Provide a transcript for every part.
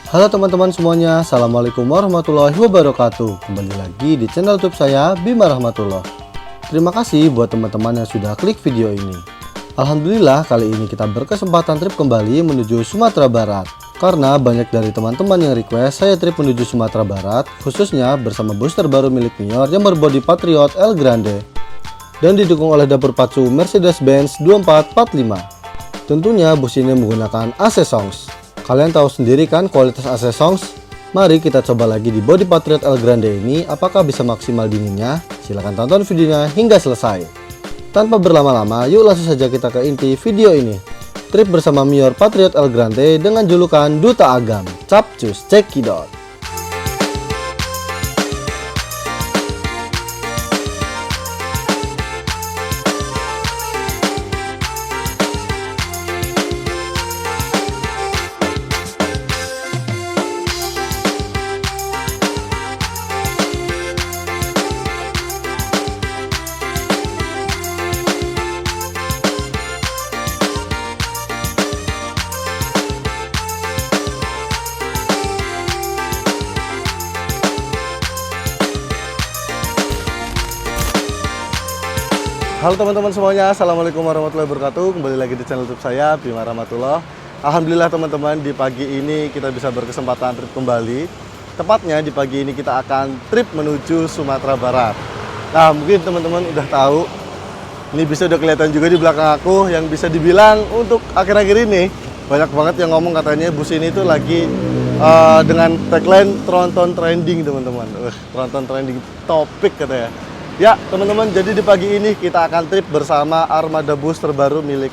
Halo teman-teman semuanya, Assalamualaikum warahmatullahi wabarakatuh. Kembali lagi di channel YouTube saya, Bima Rahmatullah. Terima kasih buat teman-teman yang sudah klik video ini. Alhamdulillah kali ini kita berkesempatan trip kembali menuju Sumatera Barat. Karena banyak dari teman-teman yang request saya trip menuju Sumatera Barat, khususnya bersama bus terbaru milik Mior yang berbodi Patriot El Grande dan didukung oleh dapur pacu Mercedes-Benz 2445. Tentunya bus ini menggunakan AC Songs. Kalian tahu sendiri kan kualitas AC Songs? Mari kita coba lagi di bodi Patriot El Grande ini apakah bisa maksimal dinginnya. Silahkan tonton videonya hingga selesai. Tanpa berlama-lama, yuk langsung saja kita ke inti video ini. Trip bersama Mior Patriot El Grande dengan julukan Duta Agam. Capcus, cekidot. Halo teman-teman semuanya, Assalamualaikum warahmatullahi wabarakatuh. Kembali lagi di channel YouTube saya, Bima Rahmatullah. Alhamdulillah teman-teman, di pagi ini kita bisa berkesempatan trip kembali. Tepatnya di pagi ini kita akan trip menuju Sumatera Barat. Nah, mungkin teman-teman udah tahu, ini bisa udah kelihatan juga di belakang aku, yang bisa dibilang untuk akhir-akhir ini banyak banget yang ngomong katanya bus ini tuh lagi dengan tagline Tronton Trending teman-teman. Tronton Trending topik katanya. Ya teman-teman, jadi di pagi ini kita akan trip bersama armada bus terbaru milik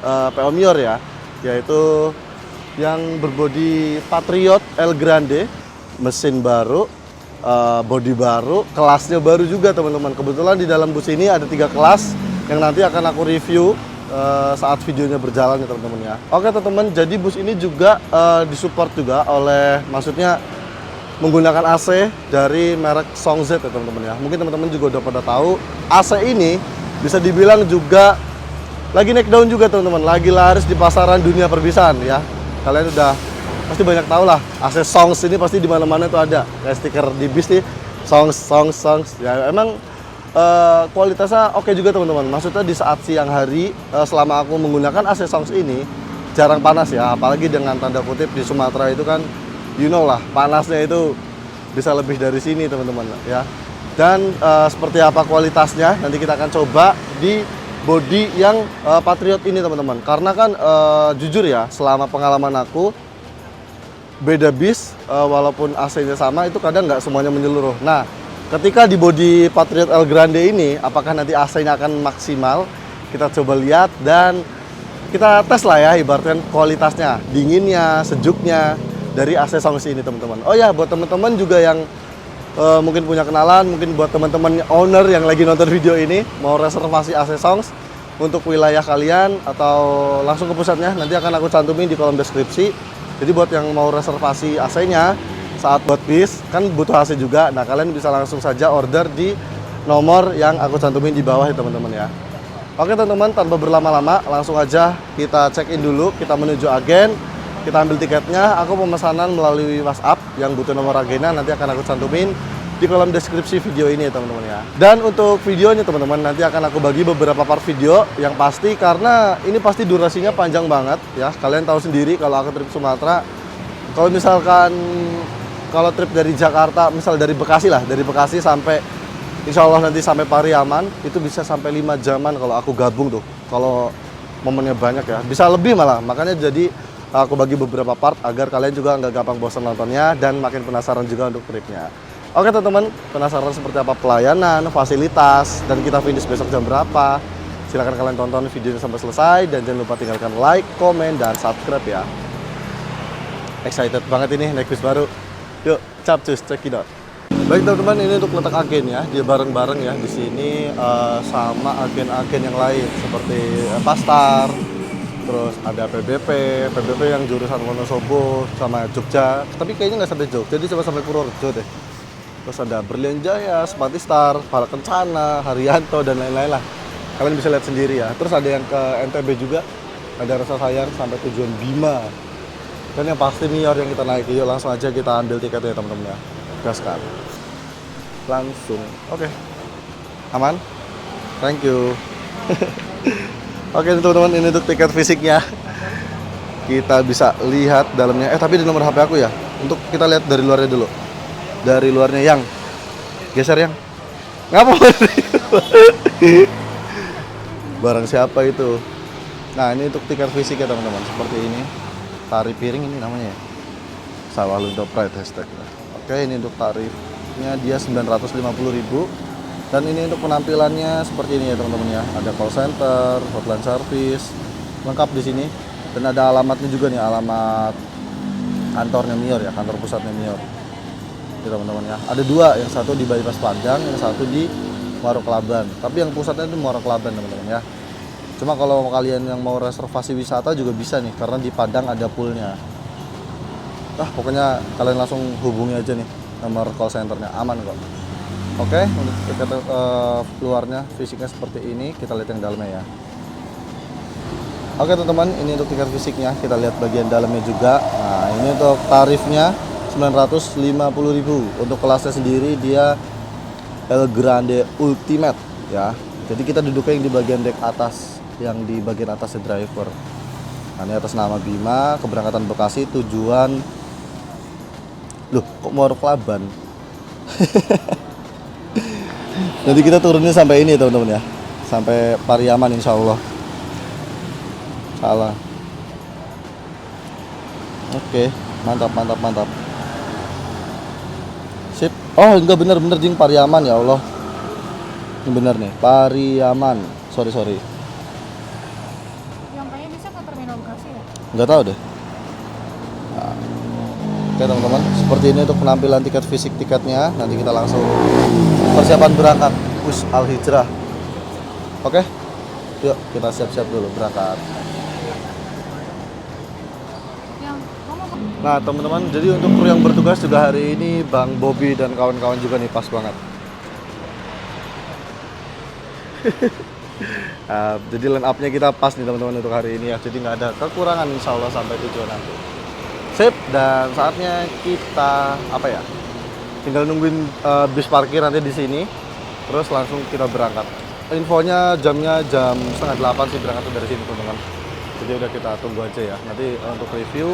PO Mior ya, yaitu yang berbodi Patriot El Grande, mesin baru, bodi baru, kelasnya baru juga teman-teman. Kebetulan di dalam bus ini ada 3 kelas yang nanti akan aku review saat videonya berjalan ya teman-teman ya. Oke teman-teman, jadi bus ini juga disupport juga oleh, maksudnya menggunakan AC dari merek Songz ya teman-teman ya. Mungkin teman-teman juga udah pada tahu AC ini bisa dibilang juga lagi naik daun juga teman-teman, lagi laris di pasaran dunia perbisan ya. Kalian udah pasti banyak tahu lah AC Songz ini, pasti di mana-mana tuh ada kayak stiker di bis nih, Songz ya. Emang kualitasnya oke juga teman-teman. Maksudnya di saat siang hari selama aku menggunakan AC Songz ini jarang panas ya, apalagi dengan tanda kutip di Sumatera itu kan you know lah, panasnya itu bisa lebih dari sini teman-teman ya. Dan seperti apa kualitasnya nanti kita akan coba di bodi yang Patriot ini teman-teman. Karena kan jujur ya, selama pengalaman aku beda bis walaupun AC-nya sama itu kadang nggak semuanya menyeluruh. Nah, ketika di bodi Patriot El Grande ini apakah nanti AC-nya akan maksimal? Kita coba lihat dan kita tes lah ya, ibaratkan kualitasnya, dinginnya, sejuknya dari AC Songs ini teman-teman. Oh ya, buat teman-teman juga yang mungkin punya kenalan, mungkin buat teman-teman owner yang lagi nonton video ini mau reservasi AC Songs untuk wilayah kalian atau langsung ke pusatnya, nanti akan aku cantumin di kolom deskripsi. Jadi buat yang mau reservasi AC-nya saat buat bis kan butuh AC juga. Nah, kalian bisa langsung saja order di nomor yang aku cantumin di bawah ya teman-teman ya. Oke teman-teman, tanpa berlama-lama langsung aja kita check in dulu, kita menuju agen. Kita ambil tiketnya, aku pemesanan melalui WhatsApp yang butuh nomor agennya nanti akan aku cantumin di kolom deskripsi video ini ya teman-teman ya. Dan untuk videonya teman-teman nanti akan aku bagi beberapa part video yang pasti, karena ini pasti durasinya panjang banget ya. Kalian tahu sendiri kalau aku trip Sumatera, kalau misalkan kalau trip dari Jakarta, misal dari Bekasi lah, dari Bekasi sampai insya Allah nanti sampai Pariaman itu bisa sampai 5 jaman kalau aku gabung tuh. Kalau momennya banyak ya, bisa lebih malah. Makanya jadi aku bagi beberapa part agar kalian juga nggak gampang bosan nontonnya dan makin penasaran juga untuk tripnya. Oke teman-teman, penasaran seperti apa pelayanan, fasilitas, dan kita finish besok jam berapa? Silahkan kalian tonton videonya sampai selesai dan jangan lupa tinggalkan like, komen, dan subscribe ya. Excited banget ini naik bis baru. Yuk, capcus, cekidot. Baik teman-teman, ini untuk letak agen ya, dia bareng-bareng ya di sini sama agen-agen yang lain seperti Pastar. Terus ada PBP yang jurusan Wonosobo sama Jogja, tapi kayaknya nggak sampai Jogja, jadi cuma sampai Purworejo deh. Terus ada Berlian Jaya, Spatistar, Para Kencana, Haryanto, dan lain-lain lah. Kalian bisa lihat sendiri ya. Terus ada yang ke NTB juga, ada Rasa Sayang sampai tujuan Bima. Dan yang pasti Mior yang kita naiki. Yuk langsung aja kita ambil tiketnya teman-teman ya. Gaskan. Langsung. Oke. Aman? Thank you. Oke teman-teman, ini untuk tiket fisiknya. Kita bisa lihat dalamnya. Tapi di nomor HP aku ya. Untuk kita lihat dari luarnya dulu. Dari luarnya yang geser yang. Ngapa? Barang siapa itu? Nah, ini untuk tiket fisik ya teman-teman. Seperti ini. Tari piring ini namanya ya. Sawah Lunto Pride hashtag. Oke, ini untuk tarifnya dia 950.000. Dan ini untuk penampilannya seperti ini ya teman-teman ya. Ada call center, hotline service, lengkap di sini. Dan ada alamatnya juga nih, alamat kantornya Mior ya, kantor pusatnya Mior. Ini teman-teman ya. Ada dua, yang satu di Bypass Padang, yang satu di Muaro Kelaban. Tapi yang pusatnya itu Muaro Kelaban teman-teman ya. Cuma kalau kalian yang mau reservasi wisata juga bisa nih, karena di Padang ada poolnya. Pokoknya kalian langsung hubungi aja nih nomor call centernya, aman kok. Oke, untuk tiket luarnya fisiknya seperti ini, kita lihat yang dalamnya ya. Oke teman-teman, ini untuk tiket fisiknya, kita lihat bagian dalamnya juga. Nah, ini untuk tarifnya 950.000. Untuk kelasnya sendiri dia El Grande Ultimate ya. Jadi kita duduknya yang di bagian deck atas, yang di bagian atasnya driver. Nah, ini atas nama Bima, keberangkatan Bekasi, tujuan kok Muaro Kelaban. Nanti kita turunnya sampai ini teman-teman ya, sampai Pariaman insya Allah. Salah. Oke, mantap. Sip. Oh enggak, bener jing, Pariaman ya Allah. Ini bener nih, Pariaman. Sorry. Yang kayaknya bisa ke terminal Bekasi ya? Nggak tahu deh. Nah. Oke teman-teman, seperti ini untuk penampilan tiket fisik tiketnya. Nanti kita langsung persiapan berangkat bus Al Hijrah. Oke, yuk kita siap-siap dulu berangkat. Nah teman-teman, jadi untuk kru yang bertugas juga hari ini Bang Bobby dan kawan-kawan juga nih, pas banget. Jadi line up-nya kita pas nih teman-teman untuk hari ini ya. Jadi nggak ada kekurangan insya Allah sampai tujuan nanti. Sip, dan saatnya kita tinggal nungguin bis parkir nanti di sini. Terus langsung kita berangkat. Infonya jamnya jam 7:30 sih berangkat dari sini teman-teman. Jadi udah kita tunggu aja ya. Nanti untuk review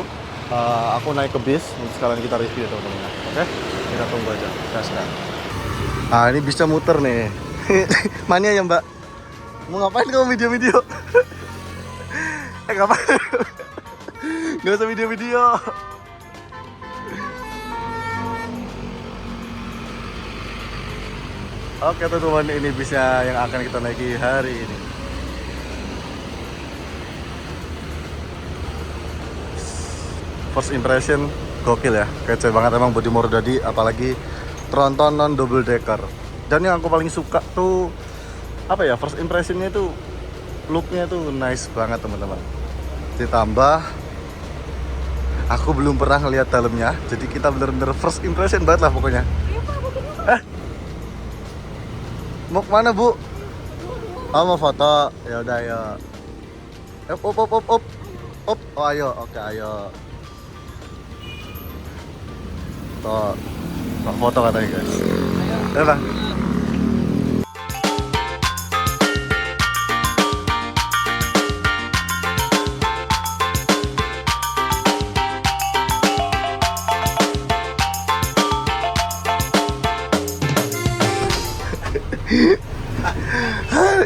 aku naik ke bis, nanti sekalian kita review teman-teman. Oke, kita tunggu aja. Gaskan. Nah ini bisnya muter nih. Mania ya Mbak? Mau ngapain kamu video-video? Ngapain? Gak usah video-video. Oke teman-teman, ini bisnya yang akan kita naiki hari ini. First impression gokil ya, kece banget emang bodi Mordadi, apalagi tronton non double decker. Dan yang aku paling suka tuh first impressionnya tuh looknya tuh nice banget teman-teman. Ditambah aku belum pernah ngeliat dalamnya, jadi kita bener-bener first impression banget lah pokoknya. Mau kemana Bu? Oh mau foto, ya udah ayo. Up. Oh ayo, oke ayo. Tuh, foto katanya guys. Ya Bang.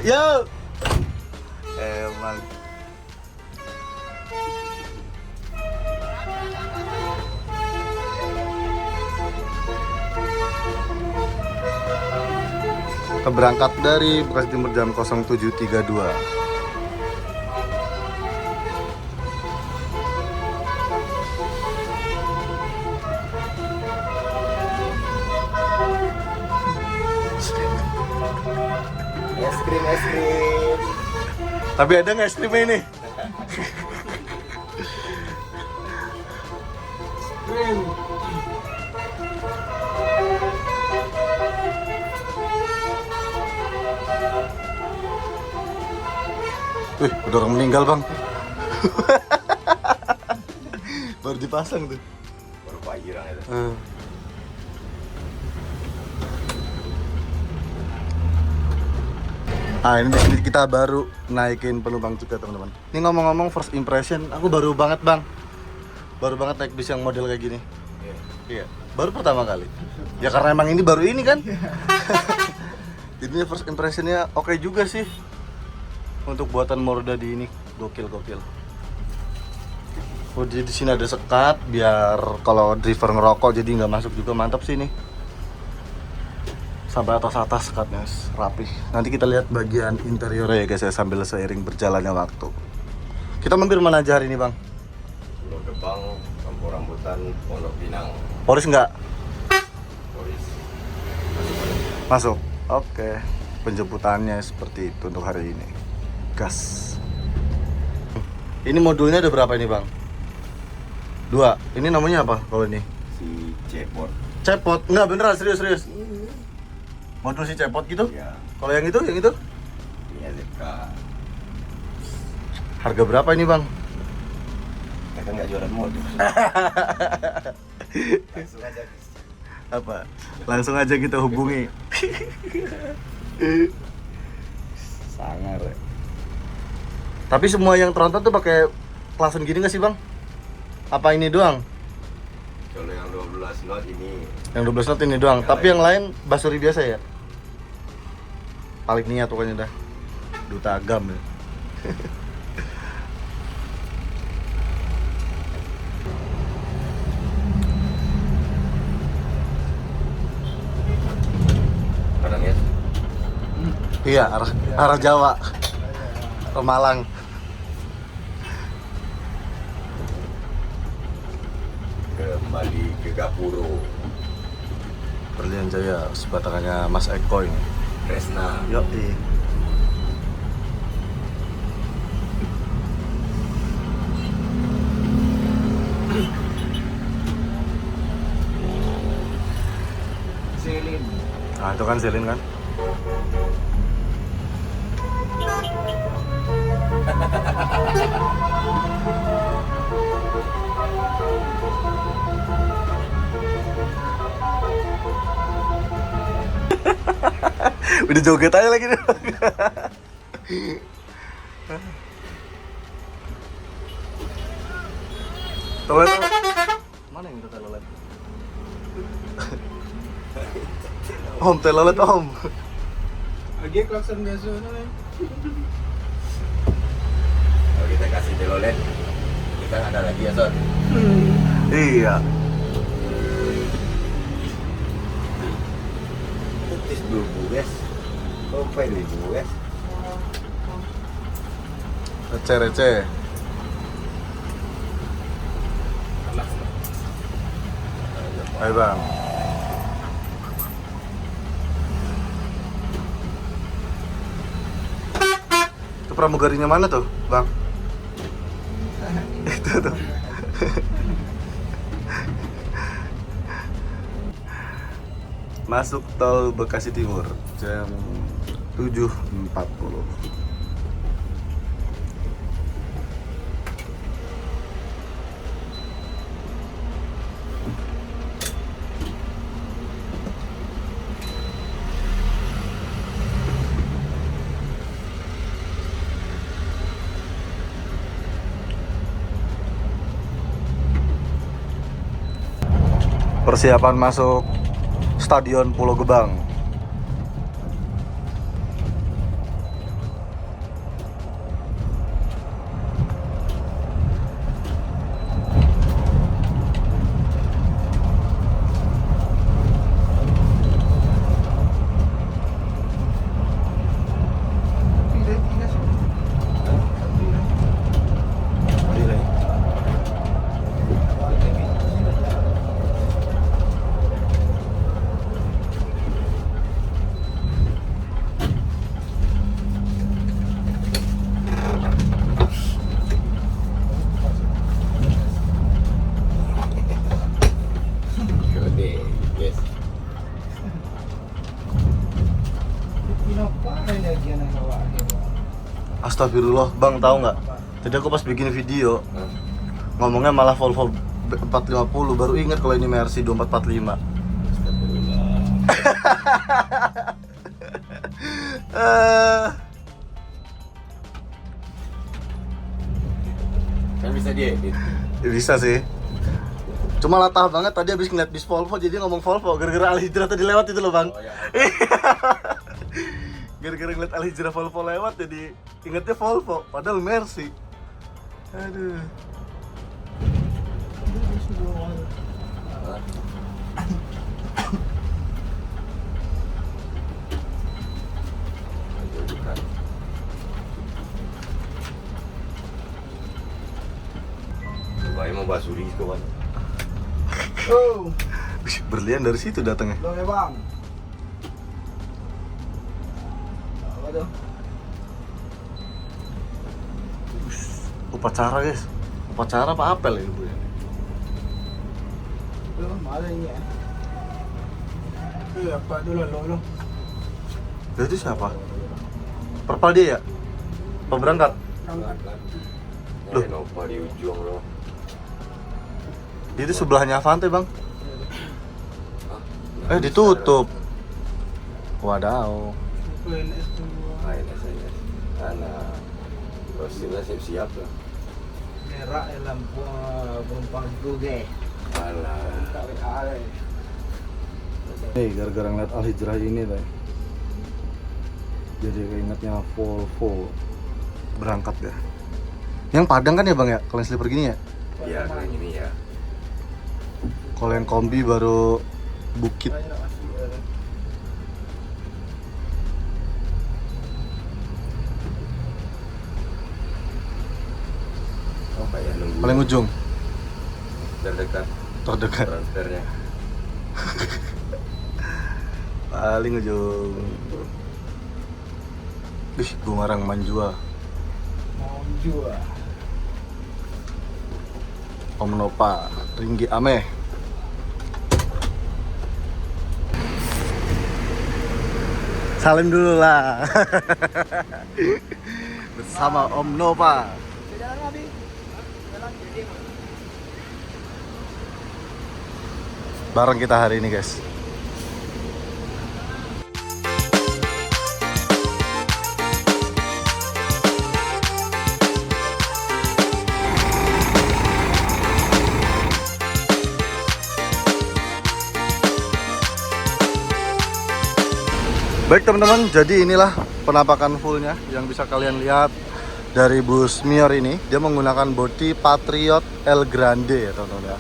Yo. Emang. Kita berangkat dari Bekasi Timur jam 07.32. Es krim. Tapi ada nggak es krimnya ini? Wih, udah orang meninggal Bang. Baru dipasang tuh. Baru pagi orang itu. Ah, ini di sini kita baru naikin penumpang juga teman-teman. Ini ngomong-ngomong first impression, aku baru banget bang, baru banget naik bis yang model kayak gini. Iya, baru pertama kali. Ya karena emang ini baru ini kan. Jadinya first impressionnya oke juga sih. Untuk buatan Moruda di ini gokil. Oh, di sini ada sekat biar kalau driver ngerokok jadi nggak masuk juga, mantap sih ini. Sampai atas sekatnya rapih. Nanti kita lihat bagian interiornya ya guys ya sambil seiring berjalannya waktu. Kita mampir mana aja hari ini bang? Pulau Gebang, Kampung Rambutan, Pondok Pinang. Polis nggak? Polis. Masuk. Oke. Penjemputannya seperti itu untuk hari ini. Gas. Ini modulnya ada berapa ini bang? 2. Ini namanya apa kalau ini? Si Cepot. Cepot? Nggak beneran serius. Modul si cepot gitu? Ya, Kalau yang itu? ini ZK. Harga berapa ini bang? Kita kan nggak jualan modul. Langsung aja. Apa? Langsung aja kita hubungi. Sangar ya. Tapi semua yang tronton tuh pakai klasen gini nggak sih bang? Apa ini doang? Kalau yang 12 knot ini. Yang 12 knot ini doang. Tapi yang lain basuri biasa ya? Paling niat pokoknya dah. Duta agam ya. Kadang ya. Iya, arah Jawa. Malang. Kembali ke Gapuro. Berlian Jaya, sebatakannya Mas Eko ini. Kresna. Yoi. Selin. Nah, itu kan Selin kan? Udah joget aja lagi nih. Toilet. Mana yang toilet? Om, toilet om. Lagi klakson biasa nih. Kalau kita kasih telolet, kita ada lagi ya Son. Iya. Tis dulu guys. Sampai dulu guys. Receh. Ayo bang. Itu pramugarinya mana tuh, bang? Itu tuh. Masuk tol Bekasi Timur jam 7.40. Persiapan masuk Stadion Pulau Gebang. Gede, yes. Astagfirullah, bang tahu nggak? Tadi aku pas bikin video ngomongnya malah Volvo 450, baru ingat kalau ini Mercy 2445. Kan bisa diedit. Ya bisa sih. Cuma latah banget tadi habis ngeliat bis Volvo jadi ngomong Volvo gara-gara Al Hijrah tadi lewat itu loh bang. Oh, ya. Gara-gara ngeliat Al Hijrah Volvo lewat jadi ingetnya Volvo padahal Mercy. Aduh. Coba mau basuri kawan. Oh, Wih, berlian dari situ datangnya. dong ya bang. Apa tuh? Upacara guys. Upacara apa apel ini bu? Tuh, mana ini ya? Apa dulu lo? Itu siapa? Perpal dia ya? Apa berangkat? Loh. Nova di ujung loh. Itu sebelahnya Avante bang. Hah? Ditutup. Wadaw. PNS tuh. Lain saya. Anak. Pastilah siap-siap lah. Merah lampu penumpang juga. Alah. Tarik ale. Nih gara-gara ngeliat Al Hijrah ini deh. Jadi keingetnya Volvo berangkat ya. Yang Padang kan ya bang ya, kalau yang sleeper gini ya. Iya kayak gini ya. Kalau yang kombi baru Bukit. Apa ya nunggu Paling ujung, terdekat terdekat. transfernya. Paling ujung. Ih, Bungarang Manjua. Mau jual. Om Nova, Ringgi Ameh. Salim dulu lah. Bersama Om Nova. Bareng kita hari ini guys. Baik teman-teman, jadi inilah penampakan fullnya yang bisa kalian lihat dari bus Mior ini. Dia menggunakan bodi Patriot El Grande ya teman-teman ya.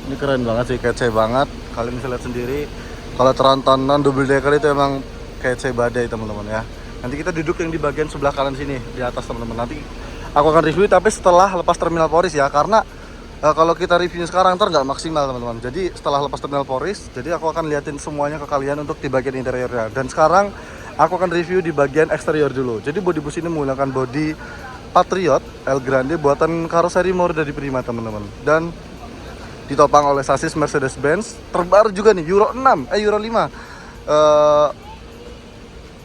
Ini keren banget sih, kece banget. Kalian bisa lihat sendiri. Kalau trontonan double decker itu emang kece badai teman-teman ya. Nanti kita duduk yang di bagian sebelah kanan sini di atas teman-teman. Nanti aku akan review tapi setelah lepas terminal Poris ya, karena kalau kita reviewnya sekarang ntar nggak maksimal teman-teman. Jadi setelah lepas terminal Poris, jadi aku akan liatin semuanya ke kalian untuk di bagian interiornya. Dan sekarang aku akan review di bagian eksterior dulu. Jadi bodi bus ini menggunakan bodi Patriot El Grande buatan karoseri Morda di Prima teman-teman. Dan ditopang oleh sasis Mercedes-Benz terbaru juga nih, Euro 5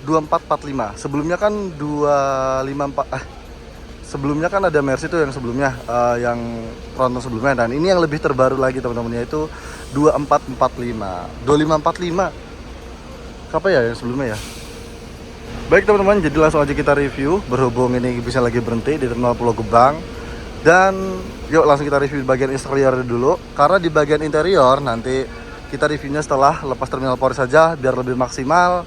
2445. Sebelumnya kan 254 sebelumnya kan ada Mercy tuh yang sebelumnya yang tronton sebelumnya, dan ini yang lebih terbaru lagi teman-teman, yaitu 2445 2545. Apa ya yang sebelumnya ya? Baik teman-teman, jadi langsung aja kita review berhubung ini bisa lagi berhenti di Terminal Pulau Gebang. Dan yuk langsung kita review di bagian eksterior dulu, karena di bagian interior nanti kita reviewnya setelah lepas terminal Poris saja biar lebih maksimal,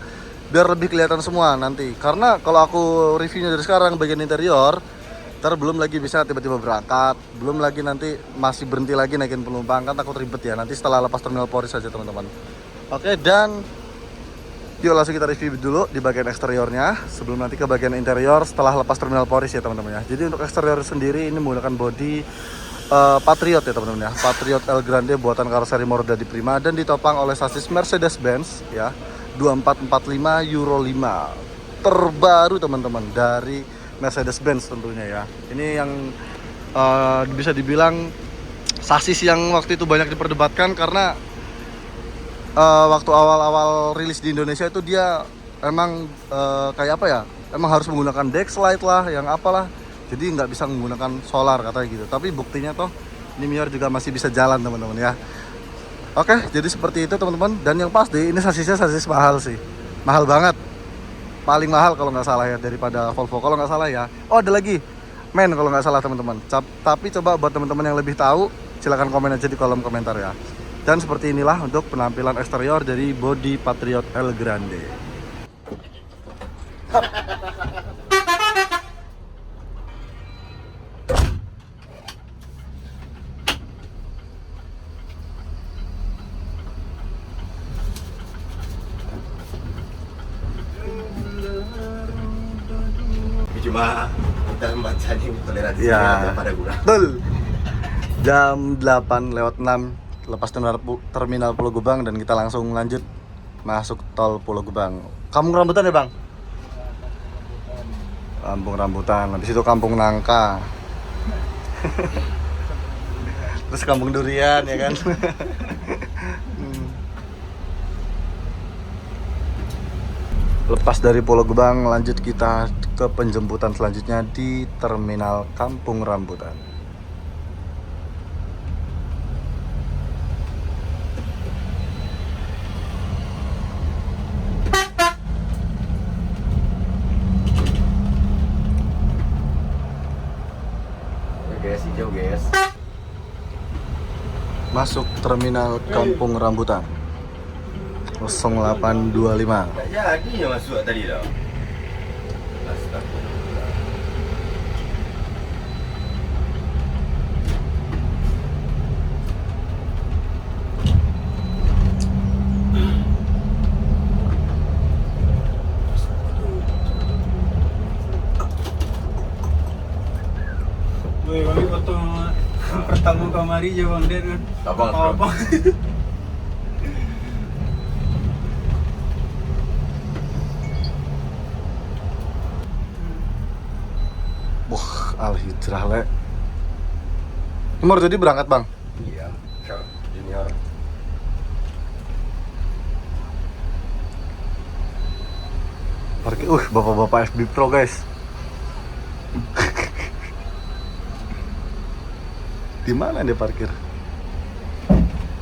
biar lebih kelihatan semua nanti. Karena kalau aku reviewnya dari sekarang bagian interior, ntar belum lagi bisa tiba-tiba berangkat, belum lagi nanti masih berhenti lagi naikin penumpang, kan takut ribet ya. Nanti setelah lepas terminal Poris saja teman-teman. Oke, dan yuk langsung kita review dulu di bagian eksteriornya sebelum nanti ke bagian interior setelah lepas terminal Poris ya teman-teman ya. Jadi untuk eksterior sendiri ini menggunakan bodi Patriot ya teman-teman ya. Patriot El Grande buatan karoseri Morda di Prima dan ditopang oleh sasis Mercedes-Benz ya 2445 Euro 5 terbaru teman-teman dari Mercedes-Benz tentunya ya. Ini yang bisa dibilang sasis yang waktu itu banyak diperdebatkan karena waktu awal-awal rilis di Indonesia itu dia emang kayak apa ya, emang harus menggunakan Dexlite lah, yang apalah, jadi nggak bisa menggunakan solar katanya gitu. Tapi buktinya toh Ini Mior juga masih bisa jalan teman-teman ya. Oke, jadi seperti itu teman-teman. Dan yang pasti ini sasisnya sasis mahal sih. Mahal banget. Paling mahal kalau nggak salah ya daripada Volvo kalau nggak salah ya. Oh ada lagi, Men kalau nggak salah teman-teman. Tapi coba buat teman-teman yang lebih tahu, silahkan komen aja di kolom komentar ya. Dan seperti inilah untuk penampilan eksterior dari bodi Patriot El Grande. Cuma kita membacanya toleransi Ya, pada gula. betul. Jam 8:06 lepas terminal Pulau Gebang dan kita langsung lanjut masuk tol Pulau Gebang. Kampung Rambutan ya bang? Kampung Rambutan, habis itu Kampung Nangka. Terus Kampung Durian ya kan? Lepas dari Pulau Gebang, lanjut kita ke penjemputan selanjutnya di Terminal Kampung Rambutan. Guys, hijau guys. Masuk Terminal Kampung Rambutan 0825. Tak jadi yang masuk tadi dah. Astagfirullah. Woi, kami foto pertama kamari aja Bang Den kan. Abang, Abang. Wah, Al-Hijrah le. Umur jadi berangkat bang? Iya, junior. Parkir, bapak-bapak FB Pro guys. Di mana dia parkir?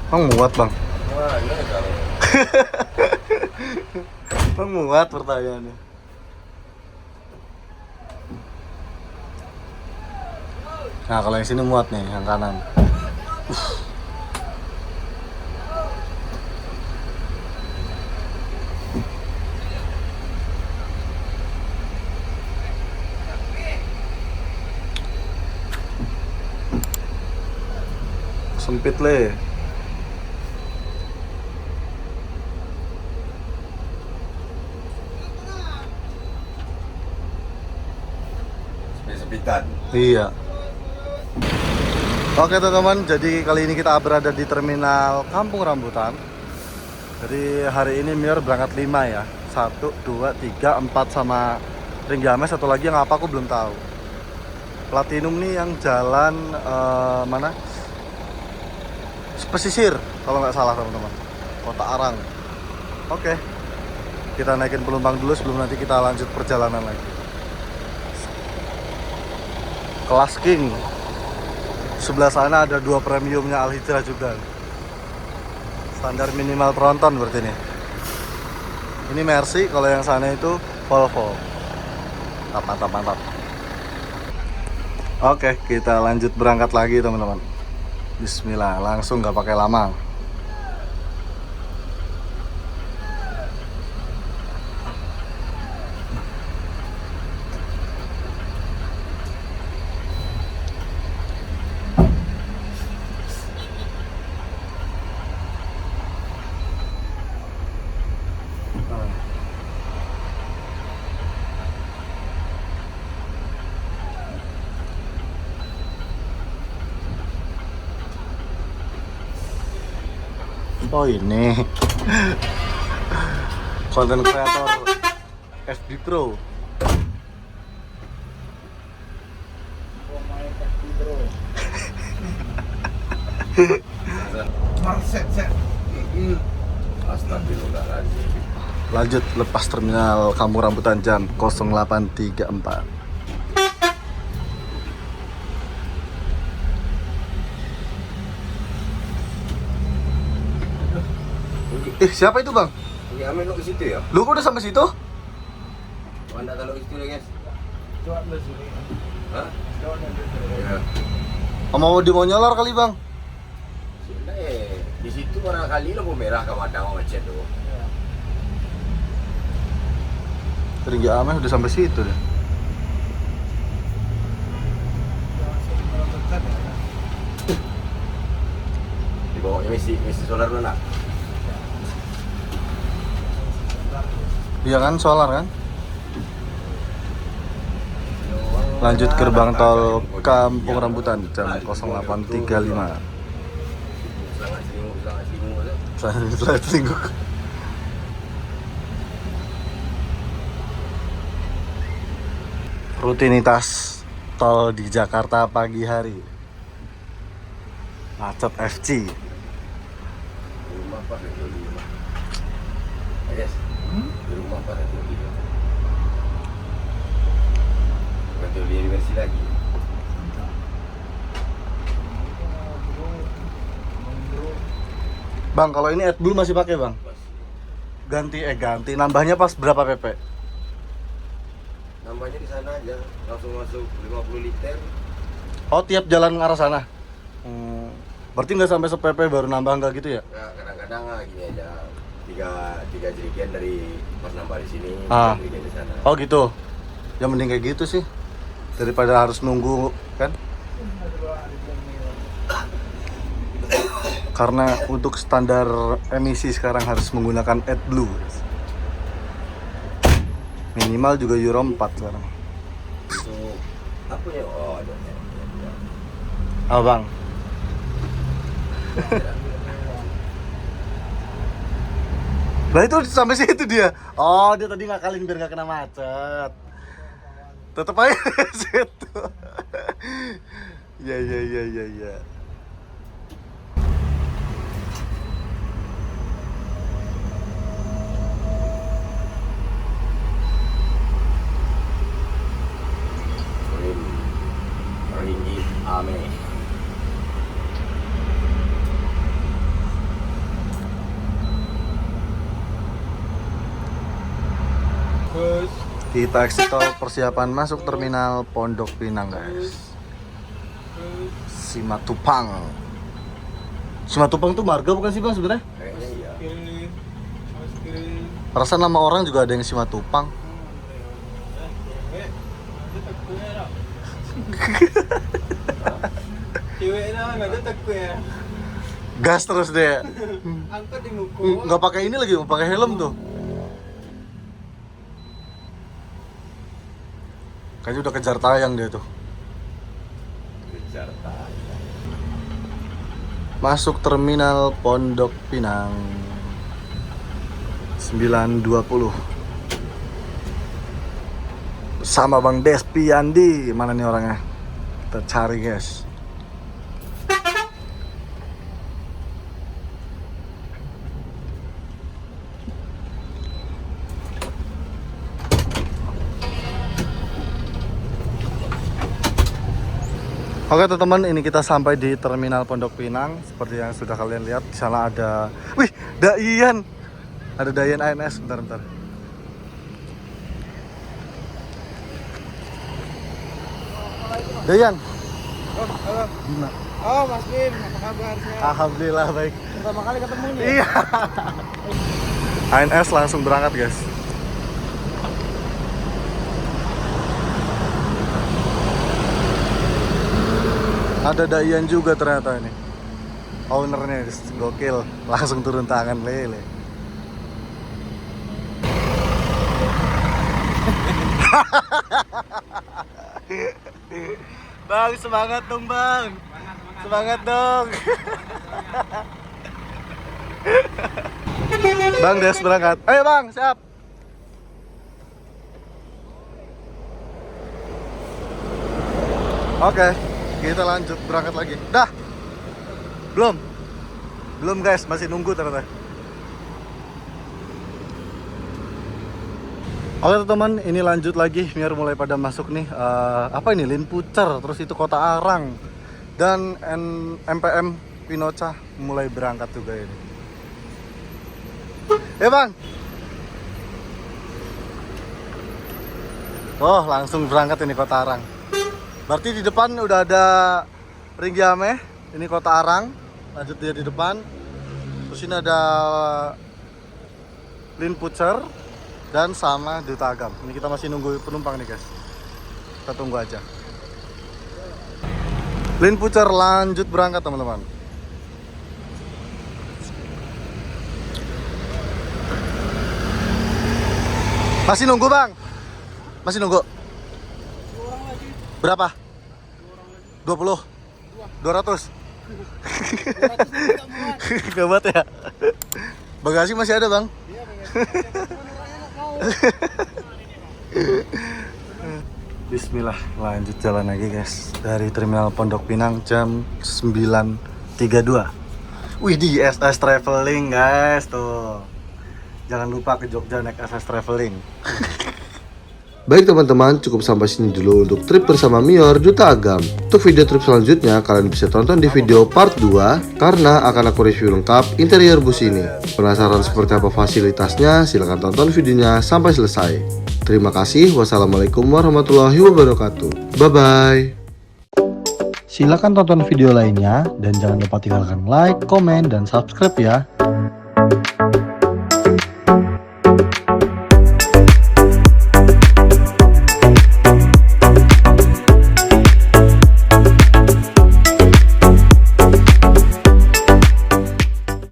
Bang muat bang. Wah, ini kalau Bang muat pertanyaannya. Nah kalau yang sini muat nih, yang kanan. Sempit le. sepit-sepitan. Iya. Oke teman-teman, jadi kali ini kita berada di Terminal Kampung Rambutan. Jadi hari ini Mior berangkat 5 ya. 1, 2, 3, 4 sama ring james, satu lagi yang apa aku belum tahu. Platinum nih yang jalan mana? Pesisir kalau nggak salah teman-teman. Kota Arang. Oke. Kita naikin penumpang dulu sebelum nanti kita lanjut perjalanan lagi. Kelas King. Sebelah sana ada 2 premiumnya Al-Hijrah juga. Standar minimal tronton berarti ini. Ini Mercy, kalau yang sana itu Volvo. Mantap. Oke, kita lanjut berangkat lagi teman-teman. Bismillah, langsung nggak pakai lama. Oh ini konten kreator FB Pro. Set. Astagfirullahaladzim. Lanjut lepas terminal Kampung Rambutan jam 08.34. Siapa itu bang? Ini Amin lo ke situ ya? Lu kok udah sampai situ? Anda kalau ke situ deh guys. Coba belas ini. Hah? Coba belas. Ya. Mau di mau nyolar kali bang? Sebenarnya di situ barangkali lampu merah ke Madang macet tuh. Tinggi aman udah sampai situ deh. Di bawahnya misi solar mana? Iya kan solar kan? Lanjut gerbang tol Kampung Rambutan jam 08.35. Sangat singgung. Saya singgung. Rutinitas tol di Jakarta pagi hari. Macet FC. Di rumah apa di rumah? Yes. Di rumah apa di rumah? Betul di versi lagi. Bang, kalau ini AdBlue masih pakai bang? Ganti nambahnya pas berapa PP? Nambahnya di sana aja, langsung masuk 50 liter. Oh tiap jalan arah sana? Berarti nggak sampai se-PP baru nambah nggak gitu ya? Nah, kadang-kadang gini aja, tiga jerigen dari pas nambah di sini, Ah. jerigen di sana. Oh gitu. Ya mending kayak gitu sih daripada harus nunggu kan? Karena untuk standar emisi sekarang harus menggunakan AdBlue. Minimal juga Euro 4 sekarang. Untuk apa ya? Oh, ada. Oh bang. Nah itu sampai situ dia. Oh dia tadi ngakalin biar nggak kena macet. Tetep aja situ. Ya. Ringgit ame. Terus Kita exit tol persiapan masuk terminal Pondok Pinang guys. Simatupang. Simatupang tuh marga bukan sih bang sebenarnya? Kayaknya iya. kiri, kiri. Perasaan nama orang juga ada yang Simatupang. Ada takutnya lah. Cewek lah, nggak ada takutnya. Gas terus deh. Angkat di muka. Nggak pakai ini lagi, mau pakai helm tuh. Kayaknya udah kejar tayang dia tuh. Kejar tayang. Masuk terminal Pondok Pinang 9.20 bersama Bang Despi Andi. Mana nih orangnya? Kita cari guys. Oke teman-teman, ini kita sampai di terminal Pondok Pinang. Seperti yang sudah kalian lihat, di sana ada, wih, Dayan. Ada Dayan ANS, bentar. Dayan. Oh, halo. Gimana? Oh, Mas Bim, apa kabar? Sehat? Alhamdulillah baik. Pertama kali ketemu nih. Iya. ANS langsung berangkat guys. Ada Dayan juga ternyata ini. Ownernya gokil, langsung turun tangan lele. Bang, semangat dong bang. Semangat dong. Bang Des berangkat. Ayo bang, siap. Oke, kita lanjut berangkat lagi. Dah. Belum guys, masih nunggu ternyata. Oke teman-teman, ini lanjut lagi biar mulai pada masuk nih. Apa ini? Lin Pucer, terus itu Kota Arang dan MPM Pinocha mulai berangkat juga ini. Ya bang. Oh langsung berangkat ini Kota Arang. Berarti di depan udah ada Ringgiame. Ini Kota Arang. Lanjut dia di depan. Terus ini ada Linpucer dan sama Duta Agam. Ini kita masih nunggu penumpang nih guys. Kita tunggu aja. Linpucer lanjut berangkat teman-teman. Masih nunggu bang? Masih nunggu? Berapa? 20? 200? Gak buat ya? Bagasi masih ada bang? Bismillah, lanjut jalan lagi guys. Dari Terminal Pondok Pinang jam 9.32. Wih di SS Traveling guys tuh. Jangan lupa ke Jogja naik SS Traveling. Baik teman-teman, cukup sampai sini dulu untuk trip bersama Mior Duta Agam. Untuk video trip selanjutnya, kalian bisa tonton di video part 2 karena akan aku review lengkap interior bus ini. Penasaran seperti apa fasilitasnya? Silahkan tonton videonya sampai selesai. Terima kasih. Wassalamualaikum warahmatullahi wabarakatuh. Bye-bye. Silahkan tonton video lainnya dan jangan lupa tinggalkan like, komen, dan subscribe ya.